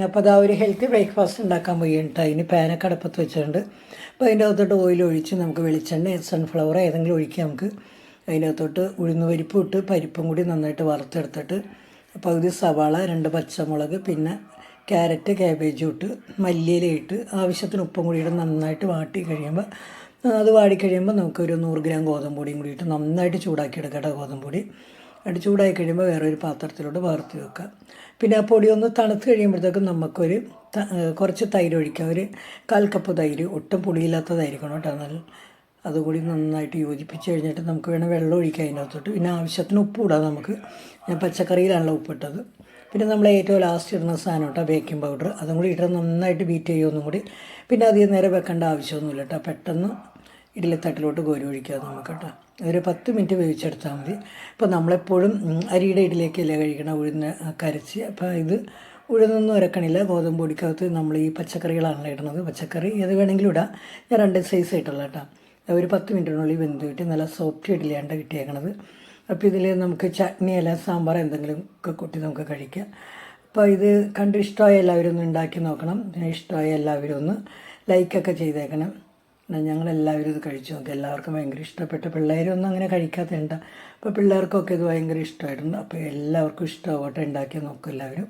അപ്പോൾ അതാ ഒരു ഹെൽത്തി ബ്രേക്ക്ഫാസ്റ്റ് ഉണ്ടാക്കാൻ പോയിട്ട് അതിന് പാനൊക്കെ അടുപ്പത്ത് വെച്ചിട്ടുണ്ട്. അപ്പോൾ അതിൻ്റെ അകത്തോട്ട് ഓയിൽ ഒഴിച്ച് നമുക്ക് വെളിച്ചെണ്ണ സൺഫ്ലവർ ഏതെങ്കിലും ഒഴിക്കുക. നമുക്ക് അതിൻ്റെ അകത്തോട്ട് ഉഴുന്ന് പരിപ്പും ഇട്ട് പരിപ്പും കൂടി നന്നായിട്ട് വറുത്തെടുത്തിട്ട് പകുതി സവാള, 2 പച്ചമുളക്, പിന്നെ ക്യാരറ്റ്, കാബേജും ഇട്ട് മല്ലിയില ഇട്ട് ആവശ്യത്തിന് ഉപ്പും കൂടി ഇട്ട് നന്നായിട്ട് വാട്ടി കഴിയുമ്പോൾ അത് വാടിക്കഴിയുമ്പോൾ നമുക്കൊരു 100 ഗ്രാം ഗോതമ്പ് പൊടിയും കൂടി ഇട്ട് നന്നായിട്ട് ചൂടാക്കി എടുക്കട്ടെ. ഗോതമ്പ് പൊടി അത് ചൂടായി കഴിയുമ്പോൾ വേറൊരു പാത്രത്തിലോട്ട് വാർത്തി വെക്കുക. പിന്നെ ആ പൊടി ഒന്ന് തണുത്ത് കഴിയുമ്പോഴത്തേക്കും നമുക്കൊരു കുറച്ച് തൈര് ഒഴിക്കാം. ഒരു 1/4 കപ്പ് തൈര്, ഒട്ടും പുളിയില്ലാത്തതായിരിക്കണം കേട്ടോ. നല്ല അതുകൂടി നന്നായിട്ട് യോജിപ്പിച്ച് കഴിഞ്ഞിട്ട് നമുക്ക് വേണം വെള്ളം ഒഴിക്കാം അതിനകത്തോട്ട്. പിന്നെ ആവശ്യത്തിന് ഉപ്പ് ഇടാം നമുക്ക്. ഞാൻ പച്ചക്കറിയിലാണല്ലോ ഉപ്പിട്ടത്. പിന്നെ നമ്മൾ ഏറ്റവും ലാസ്റ്റ് ഇടുന്ന സാധനം കേട്ടോ ബേക്കിംഗ് പൗഡർ. അതും കൂടി ഇട്ട് നന്നായിട്ട് ബീറ്റ് ചെയ്യുമൊന്നും കൂടി. പിന്നെ അധികം നേരം വെക്കേണ്ട ആവശ്യമൊന്നുമില്ല കേട്ടോ. പെട്ടെന്ന് ഇഡ്ഡലിത്തട്ടിലോട്ട് കോരി ഒഴിക്കുക നമുക്ക് കേട്ടോ. ഒരു 10 മിനിറ്റ് വേവിച്ചെടുത്താൽ മതി. ഇപ്പോൾ നമ്മളെപ്പോഴും അരിയുടെ ഇഡലിയൊക്കെയല്ലേ കഴിക്കണം, ഉഴുന്ന് കരച്ച്. അപ്പോൾ ഇത് ഉഴുന്നൊന്നും ഇറക്കണില്ല. ഗോതമ്പ് പൊടിക്കകത്ത് നമ്മൾ ഈ പച്ചക്കറികളാണല്ലോ ഇടുന്നത്. പച്ചക്കറി ഏത് വേണമെങ്കിലും ഇടാം. ഞാൻ 2 സൈസ് ആയിട്ടുള്ള കേട്ടോ. ഒരു 10 മിനിറ്റിനുള്ളിൽ വെന്ത് കിട്ടി നല്ല സോഫ്റ്റ് ഇഡലിയാണ് കിട്ടിയേക്കണത്. അപ്പോൾ ഇതിൽ നമുക്ക് ചട്നി അല്ല സാമ്പാർ എന്തെങ്കിലും ഒക്കെ കൂട്ടി നമുക്ക് കഴിക്കാം. അപ്പോൾ ഇത് കണ്ട് ഇഷ്ടമായ എല്ലാവരും ഒന്ന് ഉണ്ടാക്കി നോക്കണം. ഇഷ്ടമായ എല്ലാവരും ഒന്ന് ലൈക്കൊക്കെ ചെയ്തേക്കണം. ഞങ്ങളെല്ലാവരും ഇത് കഴിച്ചു നോക്കി. എല്ലാവർക്കും ഭയങ്കര ഇഷ്ടപ്പെട്ട. പിള്ളേരൊന്നും അങ്ങനെ കഴിക്കാത്തതുണ്ട്. അപ്പോൾ പിള്ളേർക്കൊക്കെ ഇത് ഭയങ്കര ഇഷ്ടമായിട്ടുണ്ട്. അപ്പോൾ എല്ലാവർക്കും ഇഷ്ടമാവട്ടെ. ഉണ്ടാക്കി നോക്കും എല്ലാവരും.